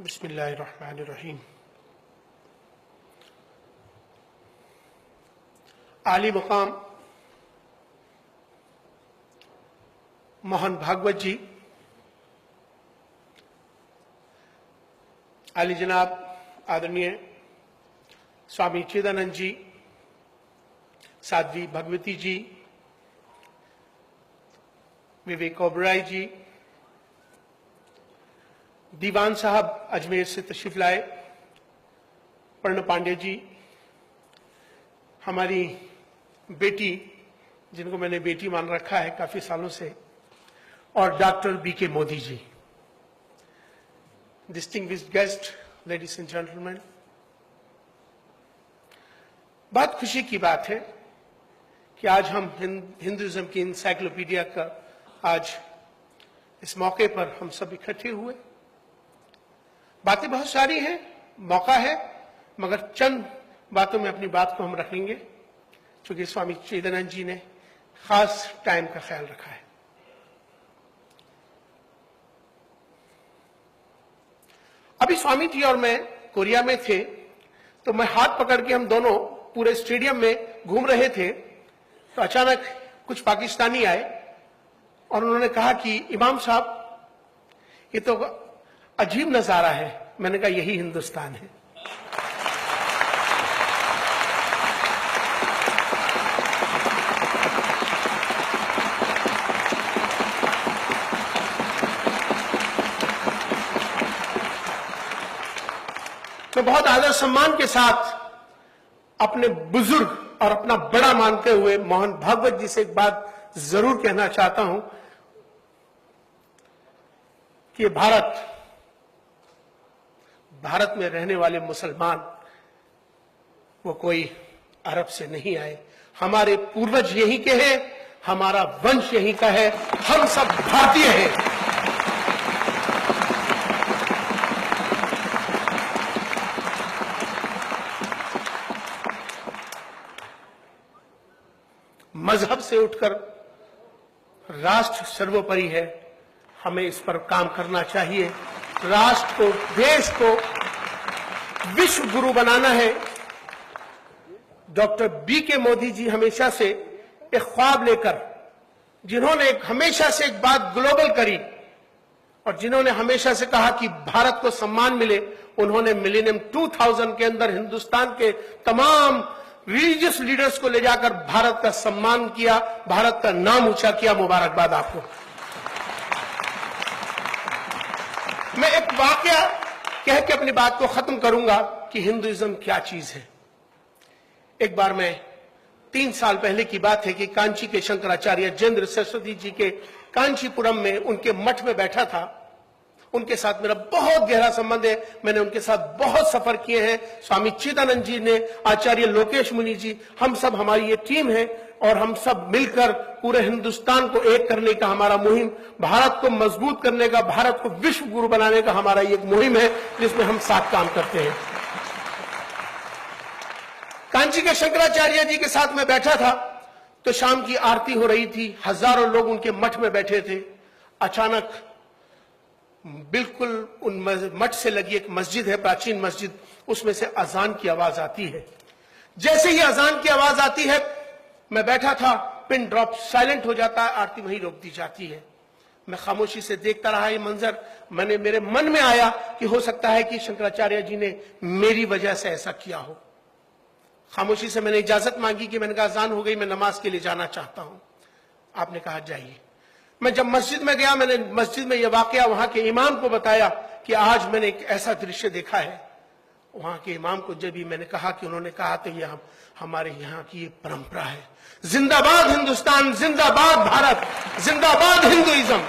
बिस्मिल्लाहिर्रहमानिर्रहीम। आली मुकाम मोहन भागवत जी, आली जनाब आदरणीय स्वामी चिदानंद जी, साध्वी भगवती जी, विवेक ओबराय जी, दीवान साहब अजमेर से तशरीफ लाए, पर्ण पांडे जी, हमारी बेटी जिनको मैंने बेटी मान रखा है काफी सालों से, और doctor B K Modi ji. Distinguished guest, ladies and gentleman, बहुत खुशी की बात है कि आज हम हिंदुइज्म की इंसाइक्लोपीडिया का आज इस मौके पर हम सब इकट्ठे हुए। बातें बहुत सारी हैं, मौका है, मगर चंद बातों में अपनी बात को हम रखेंगे क्योंकि स्वामी चिदानंद जी ने खास टाइम का ख्याल रखा है। अभी स्वामी जी और मैं कोरिया में थे तो मैं हाथ पकड़ के हम दोनों पूरे स्टेडियम में घूम रहे थे तो अचानक कुछ पाकिस्तानी आए और उन्होंने कहा कि इमाम साहब ये तो अजीब नजारा है। मैंने कहा यही हिंदुस्तान है। मैं बहुत आदर सम्मान के साथ अपने बुजुर्ग और अपना बड़ा मानते हुए मोहन भागवत जी से एक बात जरूर कहना चाहता हूं कि भारत में रहने वाले मुसलमान वो कोई अरब से नहीं आए। हमारे पूर्वज यहीं के हैं, हमारा वंश यहीं का है, हम सब भारतीय हैं। मजहब से उठकर राष्ट्र सर्वोपरि है, हमें इस पर काम करना चाहिए। राष्ट्र को, देश को विश्व गुरु बनाना है। डॉक्टर बीके मोदी जी हमेशा से एक ख्वाब लेकर, जिन्होंने हमेशा से एक बात ग्लोबल करी और जिन्होंने हमेशा से कहा कि भारत को सम्मान मिले, उन्होंने मिलेनियम 2000 के अंदर हिंदुस्तान के तमाम रिलीजियस लीडर्स को ले जाकर भारत का सम्मान किया, भारत का नाम ऊंचा किया। मुबारकबाद आपको। मैं एक वाकया कह के अपनी बात को खत्म करूंगा कि हिंदुइज्म क्या चीज है। एक बार मैं 3 साल पहले की बात है कि कांची के शंकराचार्य जयेंद्र सरस्वती जी के कांचीपुरम में उनके मठ में बैठा था। उनके साथ मेरा बहुत गहरा संबंध है, मैंने उनके साथ बहुत सफर किए हैं। स्वामी चिदानंद जी ने, आचार्य लोकेश मुनि जी, हम सब, हमारी ये टीम है और हम सब मिलकर पूरे हिंदुस्तान को एक करने का हमारा मुहिम, भारत को मजबूत करने का, भारत को विश्व गुरु बनाने का हमारा एक मुहिम है जिसमें हम साथ काम करते हैं। कांची के शंकराचार्य जी के साथ मैं बैठा था तो शाम की आरती हो रही थी, हजारों लोग उनके मठ में बैठे थे। अचानक बिल्कुल उन मठ से लगी एक मस्जिद है, प्राचीन मस्जिद, उसमें से अजान की आवाज आती है। जैसे ही अजान की आवाज आती है, मैं बैठा था, पिन ड्रॉप, साइलेंट हो जाता है, आरती वहीं रोक दी जाती है। मैं खामोशी से देखता रहा ये मंजर। मेरे मन में आया कि हो सकता है कि शंकराचार्य जी ने मेरी वजह से ऐसा किया हो। खामोशी से मैंने इजाजत मांगी कि मैंने कहा अजान हो गई, मैं नमाज के लिए जाना चाहता हूं। आपने कहा जाइए। मैं जब मस्जिद में गया, मैंने मस्जिद में यह वाकया वहां के इमाम को बताया कि आज मैंने एक ऐसा दृश्य देखा है। वहां के इमाम को जब भी मैंने कहा कि उन्होंने कहा तो यह हमारे यहाँ की ये परंपरा है। जिंदाबाद हिंदुस्तान, जिंदाबाद भारत, जिंदाबाद हिंदुइज्म,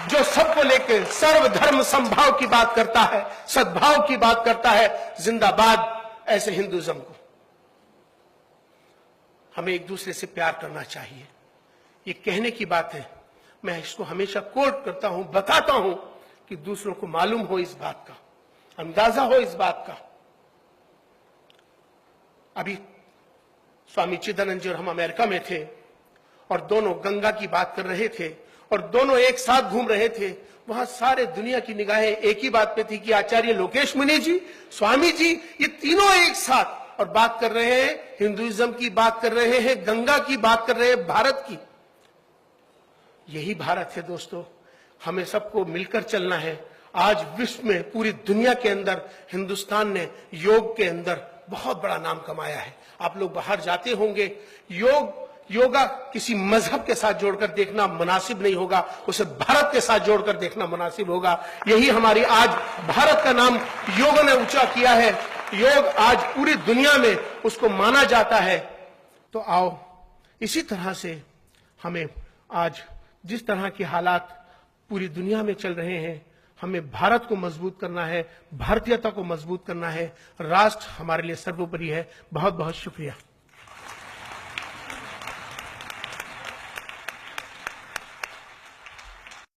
जो सबको लेकर सर्वधर्म समभाव की बात करता है, सद्भाव की बात करता है। जिंदाबाद ऐसे हिंदुइज्म को। हमें एक दूसरे से प्यार करना चाहिए, ये कहने की बात है। मैं इसको हमेशा कोट करता हूं, बताता हूं कि दूसरों को मालूम हो इस बात का, अंदाजा हो इस बात का। अभी स्वामी चिदानंद जी और हम अमेरिका में थे और दोनों गंगा की बात कर रहे थे और दोनों एक साथ घूम रहे थे, वहां सारे दुनिया की निगाहें एक ही बात पे थी कि आचार्य लोकेश मुनि जी, स्वामी जी, ये तीनों एक साथ और बात कर रहे हैं, हिंदुइज्म की बात कर रहे हैं, गंगा की बात कर रहे हैं, भारत की। यही भारत है दोस्तों, हमें सबको मिलकर चलना है। आज विश्व में, पूरी दुनिया के अंदर हिंदुस्तान ने योग के अंदर बहुत बड़ा नाम कमाया है। आप लोग बाहर जाते होंगे, योगा किसी मजहब के साथ जोड़कर देखना मुनासिब नहीं होगा, उसे भारत के साथ जोड़कर देखना मुनासिब होगा। यही हमारी आज भारत का नाम योग ने ऊंचा किया है। योग आज पूरी दुनिया में उसको माना जाता है। तो आओ, इसी तरह से हमें आज जिस तरह के हालात पूरी दुनिया में चल रहे हैं, हमें भारत को मजबूत करना है, भारतीयता को मजबूत करना है। राष्ट्र हमारे लिए सर्वोपरि है। बहुत बहुत शुक्रिया।